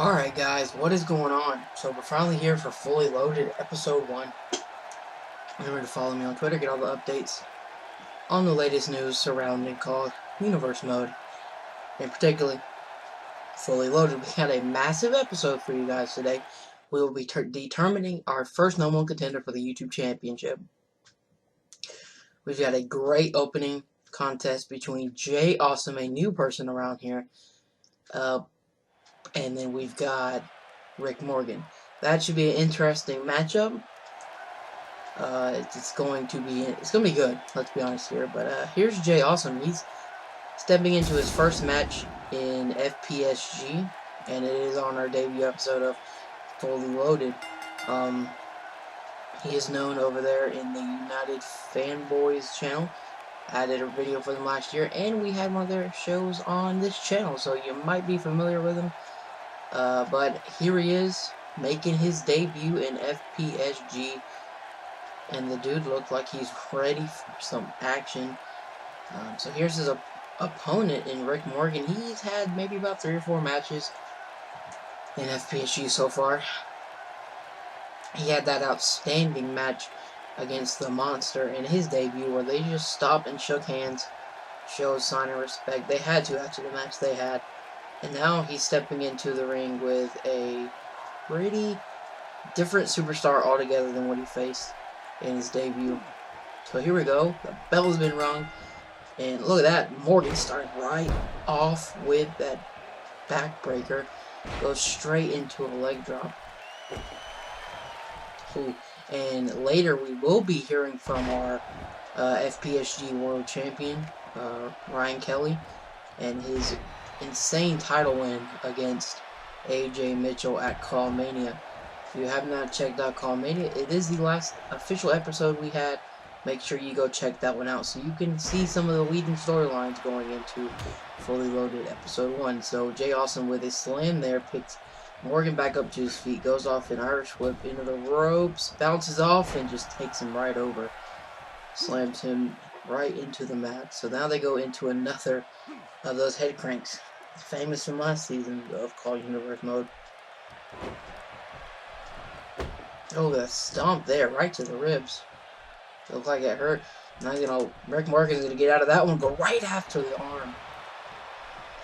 Alright guys, what is going on? So we're finally here for Fully Loaded Episode 1. Remember to follow me on Twitter, get all the updates on the latest news surrounding CAW Universe mode. And particularly, Fully Loaded. We had a massive episode for you guys today. We will be determining our first No One Contender for the YouTube Championship. We've got a great opening contest between Jay Awesome, a new person around here, and then we've got Rick Morgan. That should be an interesting matchup. It's going to be good. Let's be honest here. But here's Jay Awesome. He's stepping into his first match in FPSG, and it is on our debut episode of Fully Loaded. He is known over there in the United Fanboys channel. I did a video for them last year, and we had one of their shows on this channel, so you might be familiar with him. But here he is, making his debut in FPSG, and the dude looked like he's ready for some action. So here's his opponent in Rick Morgan. He's had maybe about 3 or 4 matches in FPSG so far. He had that outstanding match against the Monster in his debut where they just stopped and shook hands, showed sign of respect. They had to after the match they had. And now he's stepping into the ring with a pretty different superstar altogether than what he faced in his debut. So here we go. The bell's been rung. And look at that. Morgan started right off with that backbreaker. Goes straight into a leg drop. Ooh. And later we will be hearing from our FPSG World Champion, Ryan Kelly, and his insane title win against AJ Mitchell at CAW Mania. If you have not checked out CAW Mania, it is the last official episode we had. Make sure you go check that one out so you can see some of the leading storylines going into Fully Loaded Episode 1. So Jay Awesome with a slam there picks Morgan back up to his feet, goes off an Irish whip into the ropes, bounces off, and just takes him right over. Slams him right into the mat. So now they go into another of those head cranks, famous from last season of CAW Universe mode. Oh, that stomp there, right to the ribs. Looked like it hurt. Now, Rick Morgan's going to get out of that one, go right after the arm.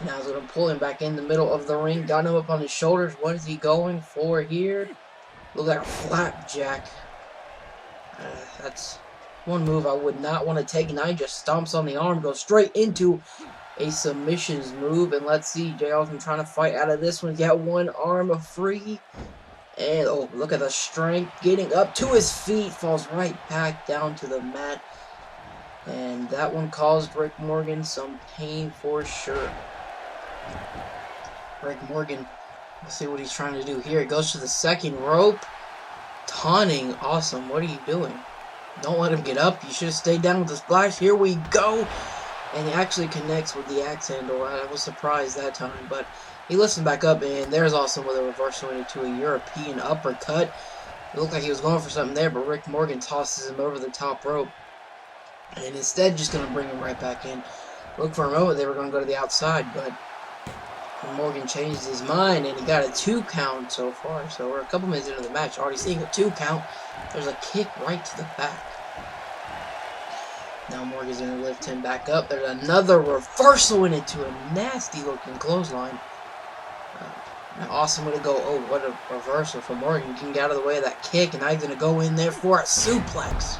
Now he's going to pull him back in the middle of the ring, got him up on his shoulders. What is he going for here? Look like a flapjack. That's one move I would not want to take. Now he just stomps on the arm, goes straight into a submissions move. And let's see, Jay Awesome trying to fight out of this one. He's got one arm free. And, oh, look at the strength. Getting up to his feet, falls right back down to the mat. And that one caused Rick Morgan some pain for sure. Rick Morgan, let's see what he's trying to do here. He goes to the second rope. Taunting Awesome. What are you doing? Don't let him get up. You should have stayed down with the splash. Here we go. And he actually connects with the axe handle. I was surprised that time. But he lifts him back up. And there's Awesome with a reversal into a European uppercut. It looked like he was going for something there. But Rick Morgan tosses him over the top rope. And instead just going to bring him right back in. Look, for a moment they were going to go to the outside. But Morgan changed his mind, and he got a 2 count so far. So we're a couple minutes into the match, already seeing a 2 count. There's a kick right to the back. Now Morgan's going to lift him back up. There's another reversal into a nasty-looking clothesline. Now Awesome going to go, oh, what a reversal for Morgan. He can get out of the way of that kick, and now he's going to go in there for a suplex.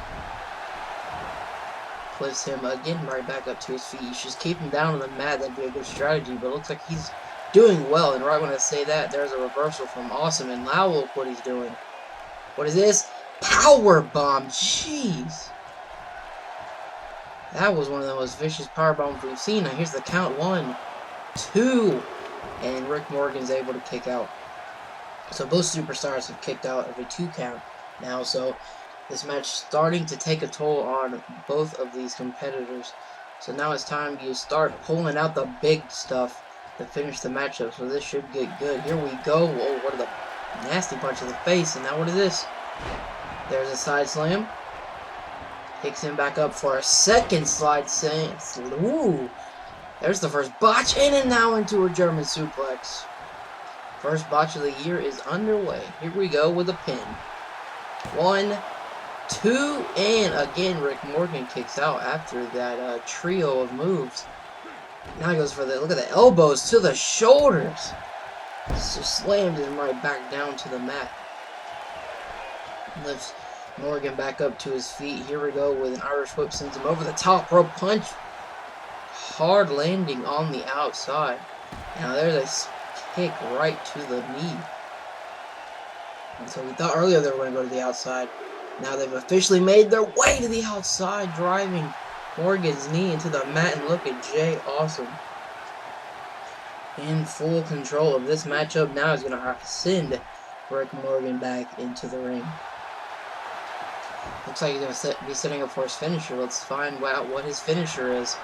Lifts him again right back up to his feet. You should just keep him down on the mat. That'd be a good strategy, but it looks like he's doing well. And right when I say that, there's a reversal from Awesome, and now look what he's doing. What is this? Power bomb. Jeez. That was one of the most vicious power bombs we've seen. Now here's the count. 1, 2, and Rick Morgan's able to kick out. So both superstars have kicked out of a 2 count now. So this match starting to take a toll on both of these competitors. So now it's time you start pulling out the big stuff to finish the matchup. So this should get good. Here we go. Whoa, what a nasty punch to the face. And now what is this? There's a side slam. Picks him back up for a second slide slam. Ooh. There's the first botch. In and now into a German suplex. First botch of the year is underway. Here we go with a pin. 1, 2, and again Rick Morgan kicks out after that trio of moves. Now he goes for the, look at the elbows to the shoulders. Just slams him right back down to the mat. Lifts Morgan back up to his feet. Here we go with an Irish whip, sends him over the top rope punch. Hard landing on the outside. Now there's a kick right to the knee. And so we thought earlier they were going to go to the outside. Now they've officially made their way to the outside, driving Morgan's knee into the mat. And look at Jay Awesome in full control of this matchup. Now he's going to have to send Rick Morgan back into the ring. Looks like he's going to be setting up for his finisher. Let's find out what his finisher is.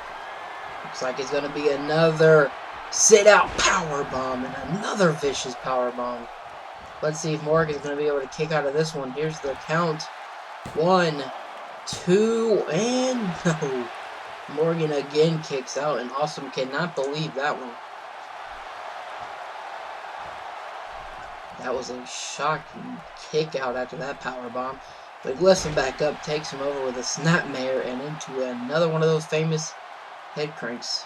Looks like it's going to be another sit-out powerbomb and another vicious powerbomb. Let's see if Morgan's going to be able to kick out of this one. Here's the count. 1, 2, and no. Morgan again kicks out, and Awesome cannot believe that one. That was a shocking kick out after that powerbomb. But he lifts him back up, takes him over with a snapmare, and into another one of those famous head cranks.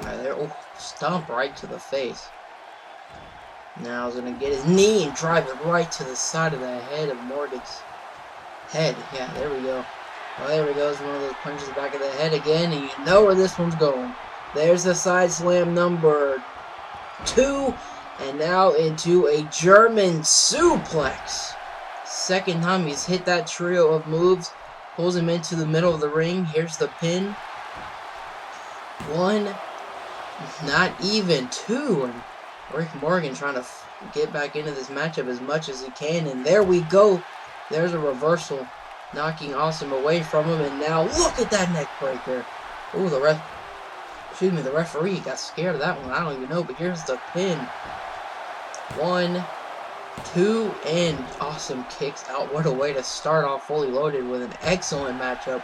Right there. Oh, stomp right to the face. Now he's going to get his knee and drive it right to the side of the head of Morgan's head. Yeah, there we go. Oh, there we go. It's one of those punches back of the head again, and you know where this one's going. There's the side slam number 2, and now into a German suplex. Second time he's hit that trio of moves. Pulls him into the middle of the ring. Here's the pin. 1, not even 2. And Rick Morgan trying to get back into this matchup as much as he can. And there we go. There's a reversal, knocking Awesome away from him. And now look at that neck breaker. Ooh, the referee got scared of that one. I don't even know. But here's the pin. 1, 2, and Awesome kicks out. What a way to start off Fully Loaded with an excellent matchup.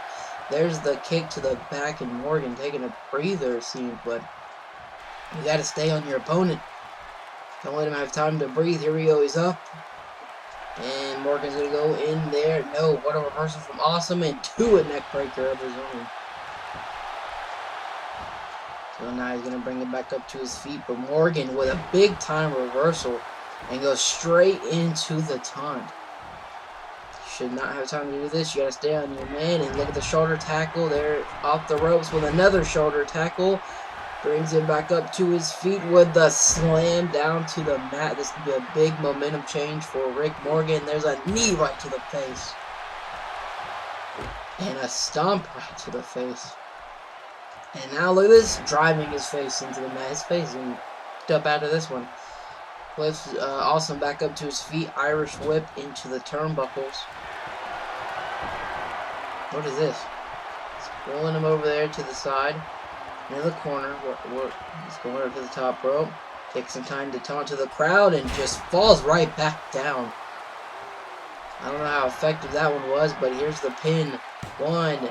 There's the kick to the back, and Morgan taking a breather, it seems, but you got to stay on your opponent. Don't let him have time to breathe. Here we go. He's up, and Morgan's going to go in there. No, what a reversal from Awesome, and 2 a neck breaker of his own. So now he's going to bring it back up to his feet, but Morgan with a big-time reversal and goes straight into the taunt. Should not have time to do this. You got to stay on your man, and look at the shoulder tackle there off the ropes with another shoulder tackle. Brings him back up to his feet with the slam down to the mat. This could be a big momentum change for Rick Morgan. There's a knee right to the face. And a stomp right to the face. And now look at this, driving his face into the mat. His face is up out of this one. Lifts Awesome back up to his feet. Irish whip into the turnbuckles. What is this? He's pulling him over there to the side. Near the corner. He's going up to the top rope. Takes some time to taunt to the crowd and just falls right back down. I don't know how effective that one was, but here's the pin. 1,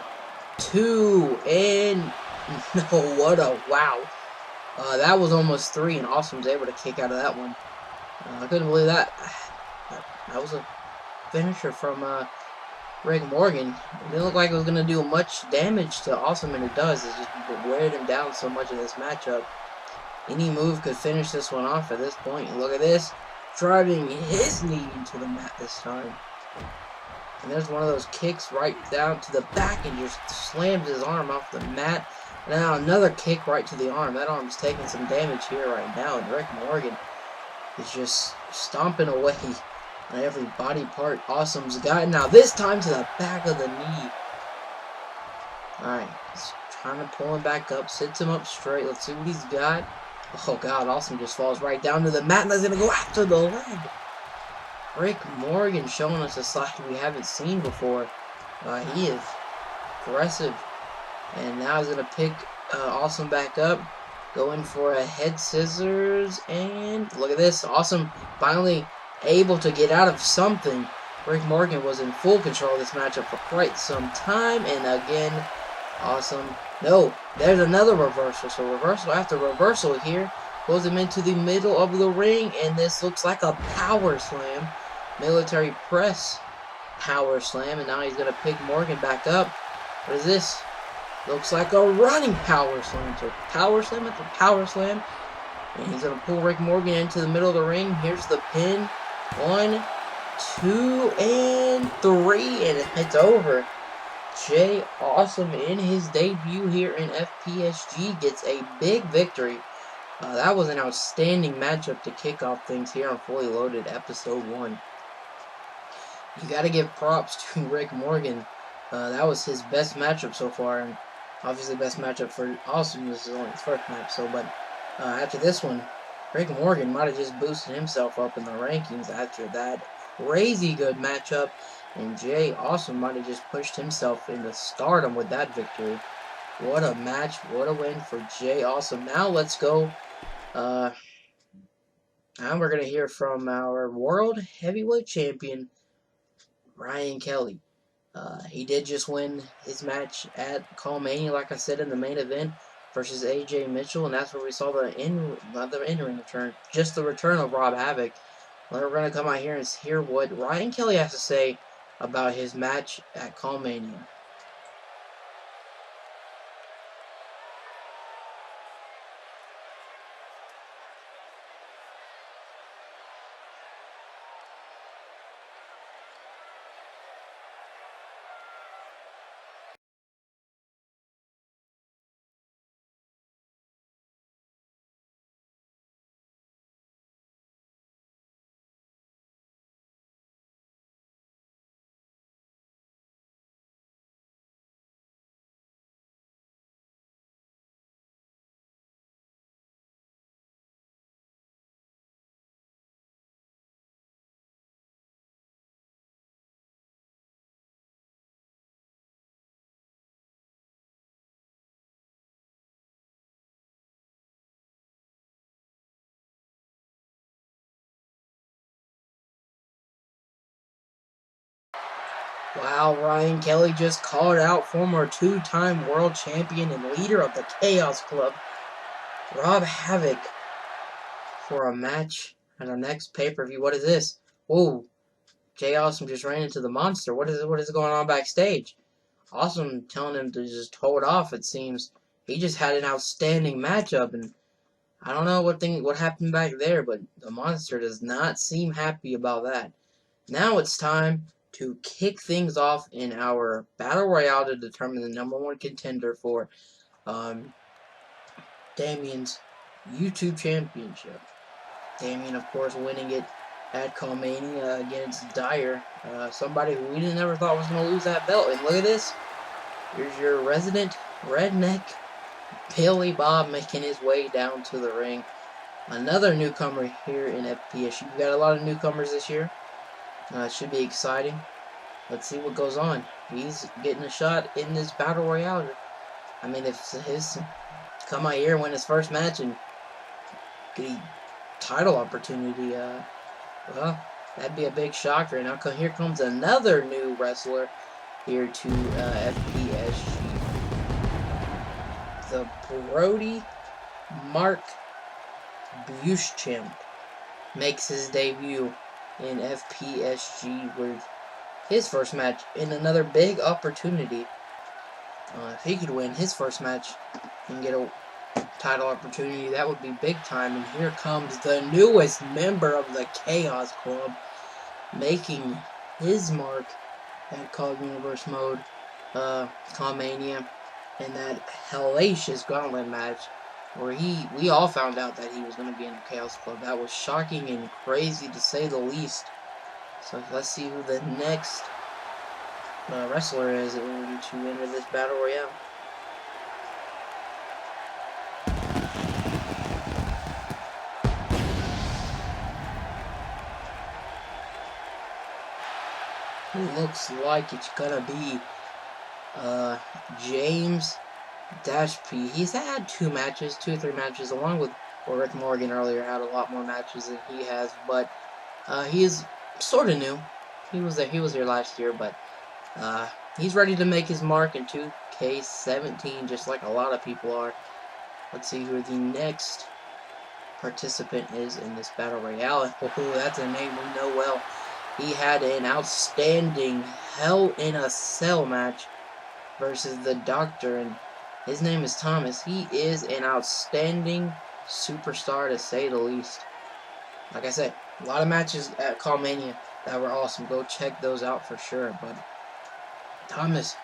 2, and no, what a wow. That was almost 3, and Awesome's able to kick out of that one. I couldn't believe that. That was a finisher from Rick Morgan. It didn't look like it was going to do much damage to Awesome, and it does. It's just wearing him down so much in this matchup. Any move could finish this one off at this point. Look at this. Driving his knee into the mat this time. And there's one of those kicks right down to the back and just slams his arm off the mat. Now another kick right to the arm. That arm's taking some damage here right now. And Rick Morgan is just stomping away on every body part Awesome's got. Now this time to the back of the knee. Alright, he's trying to pull him back up. Sits him up straight. Let's see what he's got. Oh god, Awesome just falls right down to the mat and he's going to go after the leg. Rick Morgan showing us a side we haven't seen before. He is aggressive. And now he's going to pick Awesome back up. Going for a head scissors. And look at this. Awesome finally able to get out of something. Rick Morgan was in full control of this matchup for quite some time. And again, Awesome. No, there's another reversal. So reversal after reversal here. Pulls him into the middle of the ring, and this looks like a power slam. Military press power slam, and now he's going to pick Morgan back up. What is this? Looks like a running power slam. So power slam after power slam. And he's going to pull Rick Morgan into the middle of the ring. Here's the pin. 1, 2, and 3. And it's over. Jay Awesome in his debut here in FPSG gets a big victory. That was an outstanding matchup to kick off things here on Fully Loaded Episode 1. You got to give props to Rick Morgan. That was his best matchup so far, and obviously best matchup for Awesome. This is only his first match, after this one, Rick Morgan might have just boosted himself up in the rankings after that crazy good matchup, and Jay Awesome might have just pushed himself into stardom with that victory. What a match, what a win for Jay Awesome. Now let's go. Now we're going to hear from our World Heavyweight Champion, Ryan Kelly. He did just win his match at CAW Mania, like I said, in the main event versus AJ Mitchell, and that's where we saw the in-ring return, just the return of Rob Havoc. We're going to come out here and hear what Ryan Kelly has to say about his match at CAW Mania. Wow, Ryan Kelly just called out former two-time world champion and leader of the Chaos Club, Rob Havoc, for a match at our next pay-per-view. What is this? Whoa, Jay Awesome just ran into the monster. What is going on backstage? Awesome telling him to just hold off, it seems. He just had an outstanding matchup, and I don't know what happened back there, but the monster does not seem happy about that. Now it's time to kick things off in our Battle Royale to determine the #1 contender for Damien's YouTube Championship. Damien, of course, winning it at CAW Mania against Dyer, somebody who we never thought was going to lose that belt. And look at this. Here's your resident redneck, Billy Bob, making his way down to the ring. Another newcomer here in FPSU. We've got a lot of newcomers this year. It should be exciting. Let's see what goes on. He's getting a shot in this Battle Royale. I mean, if his come out here and win his first match and get a title opportunity, well, that'd be a big shocker. And now here comes another new wrestler here to FPSG. The Brody Mark Buschamp makes his debut in FPSG with his first match in another big opportunity. If he could win his first match and get a title opportunity, that would be big time. And here comes the newest member of the Chaos Club, making his mark at CAW Universe mode, CAW Mania, in that hellacious gauntlet match where we all found out that he was going to be in the Chaos Club. That was shocking and crazy to say the least. So let's see who the next wrestler is going to enter this Battle Royale. It looks like it's gonna be James P. He's had 2 or 3 matches, along with Rick Morgan earlier had a lot more matches than he has, but he is sort of new. He was here last year, but He's ready to make his mark in 2K17, just like a lot of people are. Let's see who the next participant is in this Battle Royale. Oh, that's a name we know well. He had an outstanding Hell in a Cell match versus the Doctor, and his name is Thomas. He is an outstanding superstar, to say the least. Like I said, a lot of matches at CAW Mania that were awesome. Go check those out for sure. But Thomas,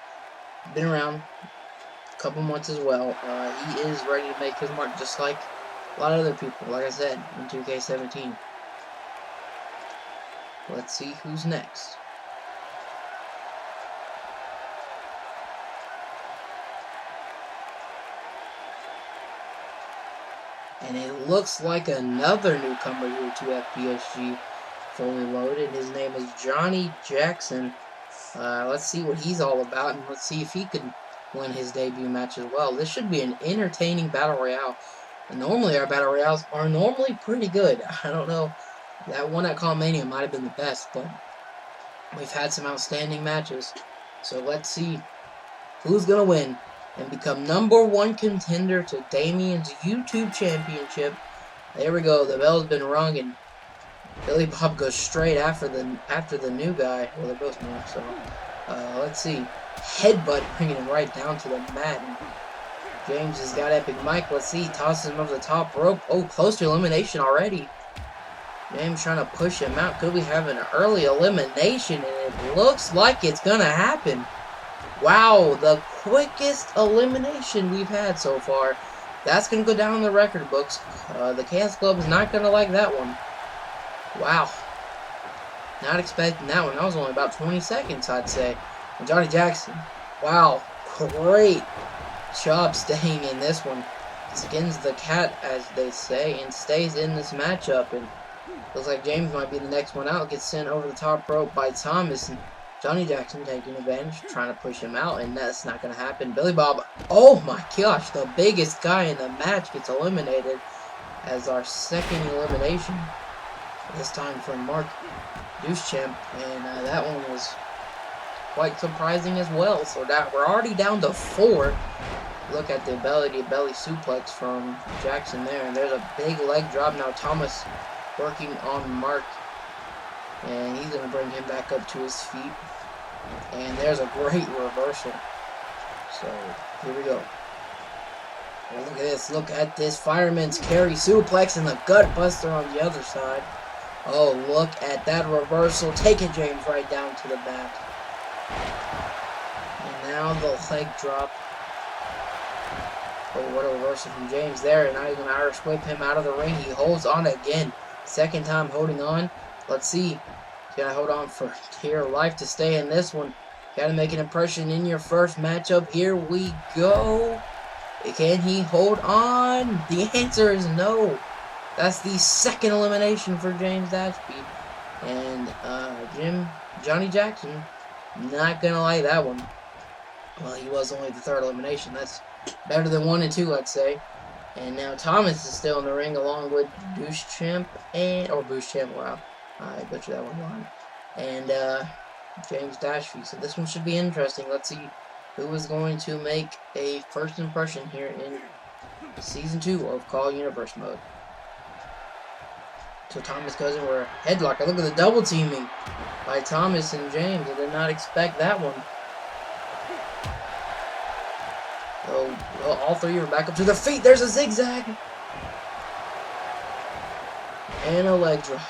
been around a couple months as well. He is ready to make his mark, just like a lot of other people, like I said, in 2K17. Let's see who's next. And it looks like another newcomer here to FPSG Fully Loaded. His name is Johnny Jackson. Let's see what he's all about, and let's see if he could win his debut match as well. This should be an entertaining Battle Royale. And normally our Battle Royales are normally pretty good. I don't know. That one at CAW Mania might have been the best, but we've had some outstanding matches. So let's see who's going to win and become #1 contender to Damien's YouTube Championship. There we go. The bell's been rung, and Billy Bob goes straight after the new guy. Well, they're both new, so let's see. Headbutt, bringing him right down to the mat. And James has got Epic Mike. Let's see. Tosses him over the top rope. Oh, close to elimination already. James trying to push him out. Could we have an early elimination? And it looks like it's going to happen. Wow, the quickest elimination we've had so far. That's going to go down in the record books. The Chaos Club is not going to like that one. Wow. Not expecting that one. That was only about 20 seconds, I'd say. And Johnny Jackson. Wow. Great job staying in this one. Skins the cat, as they say, and stays in this matchup. And looks like James might be the next one out. Gets sent over the top rope by Thomas. And Johnny Jackson taking advantage, trying to push him out, and that's not going to happen. Billy Bob, oh my gosh, the biggest guy in the match gets eliminated as our second elimination. This time from Mark Duschamp, and that one was quite surprising as well. So that we're already down to 4. Look at the belly-to-belly suplex from Jackson there, and there's a big leg drop. Now Thomas working on Mark, and he's going to bring him back up to his feet. And there's a great reversal. So here we go. Oh, look at this. Look at this fireman's carry suplex and the gut buster on the other side. Oh, look at that reversal. Taking James right down to the back. And now the leg drop. Oh, what a reversal from James there. And now he's going to Irish whip him out of the ring. He holds on again. Second time holding on. Let's see. He's got to hold on for dear life to stay in this one. Got to make an impression in your first matchup. Here we go. Can he hold on? The answer is no. That's the second elimination for James Dashby. And Johnny Jackson, not going to like that one. Well, he was only the third elimination. That's better than 1 and 2, I'd say. And now Thomas is still in the ring along with Duschamp wow. I butchered that one line. And James Dashby. So this one should be interesting. Let's see who is going to make a first impression here in Season 2 of CAW Universe mode. So Thomas goes in for a headlock. Look at the double teaming by Thomas and James. I did not expect that one. Oh, well, all three are back up to their feet. There's a zigzag. And a leg drop.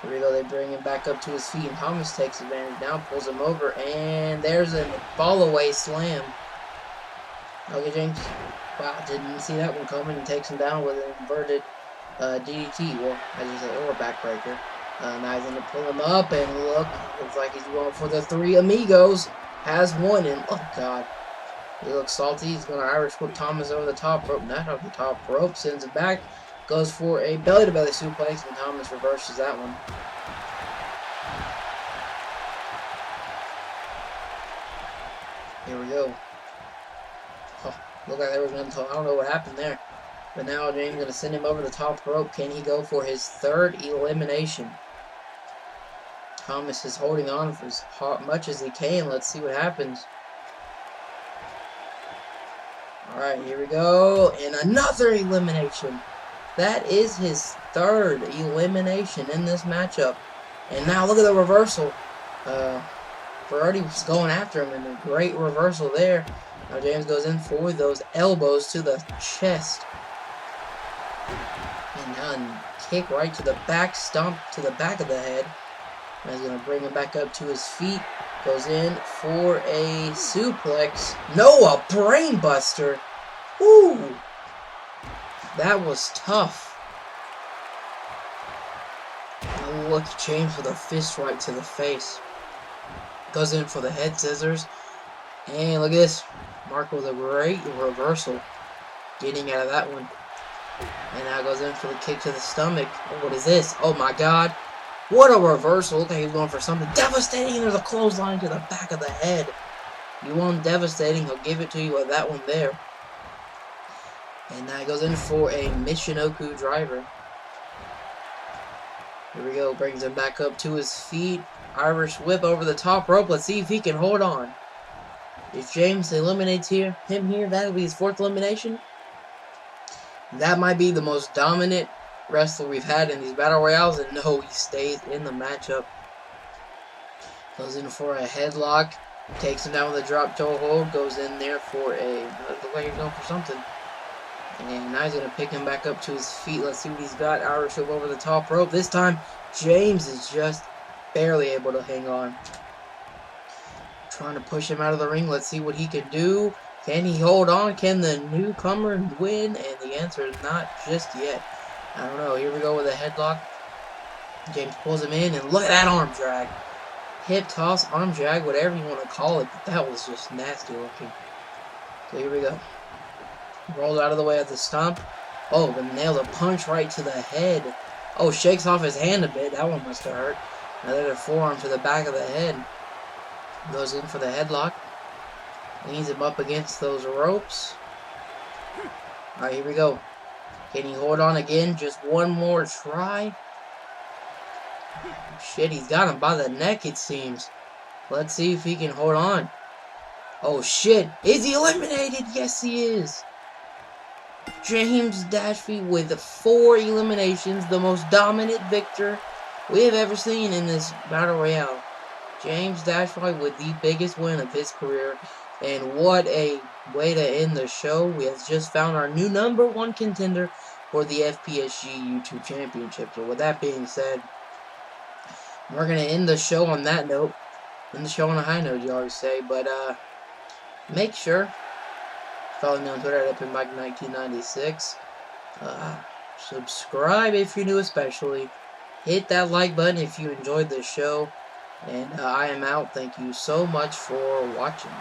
Here we go. They bring him back up to his feet. And Thomas takes advantage now, pulls him over. And there's a fall away slam. Okay, James. Wow, didn't see that one coming, and takes him down with an inverted DDT, or as you say, or a backbreaker. Now he's going to pull him up, and look, looks like he's going for the 3 amigos. Has one, and oh god, he looks salty. He's going to Irish whip Thomas over the top rope, not over the top rope, sends it back, goes for a belly-to-belly suplex, and Thomas reverses that one. Here we go. Looked like there was none until I don't know what happened there. But now James going to send him over the top rope. Can he go for his third elimination? Thomas is holding on for as much as he can. Let's see what happens. Alright, here we go. And another elimination. That is his third elimination in this matchup. And now look at the reversal. Ferrari was going after him, and a great reversal there. Now James goes in for those elbows to the chest. And now a kick right to the back, stomp to the back of the head. And he's going to bring him back up to his feet. Goes in for a suplex. No, a brain buster. Woo! That was tough. Now look at James with a fist right to the face. Goes in for the head scissors. And look at this. Mark with a great reversal. Getting out of that one. And now goes in for the kick to the stomach. Oh, what is this? Oh my god. What a reversal. Look like he's going for something devastating. And there's a clothesline to the back of the head. You want devastating, he'll give it to you with that one there. And now he goes in for a Michinoku driver. Here we go. Brings him back up to his feet. Irish whip over the top rope. Let's see if he can hold on. If James eliminates him here, that'll be his fourth elimination. That might be the most dominant wrestler we've had in these battle royales. And no, he stays in the matchup. Goes in for a headlock. Takes him down with a drop toe hold. Goes in there for a... Looks like he's going for something. And now he's going to pick him back up to his feet. Let's see what he's got. Irish whip over the top rope. This time, James is just barely able to hang on. Trying to push him out of the ring. Let's see what he can do. Can he hold on? Can the newcomer win? And the answer is not just yet. I don't know. Here we go with a headlock. James pulls him in. And look at that arm drag. Hip toss, arm drag, whatever you want to call it. But that was just nasty looking. So here we go. Rolls out of the way at the stomp. Oh, but nailed a punch right to the head. Oh, shakes off his hand a bit. That one must have hurt. Another forearm to the back of the head. Goes in for the headlock. Leans him up against those ropes. Alright, here we go. Can he hold on again? Just one more try. Shit, he's got him by the neck, it seems. Let's see if he can hold on. Oh, shit. Is he eliminated? Yes, he is. James Dashby with 4 eliminations. The most dominant victor we have ever seen in this Battle Royale. James Dashby with the biggest win of his career. And what a way to end the show. We have just found our new #1 contender for the FPSG YouTube Championship. So with that being said, we're going to end the show on that note. End the show on a high note, you always say. But make sure follow me on Twitter at EpicMike1996. Subscribe if you're new especially. Hit that like button if you enjoyed the show. And I am out. Thank you so much for watching.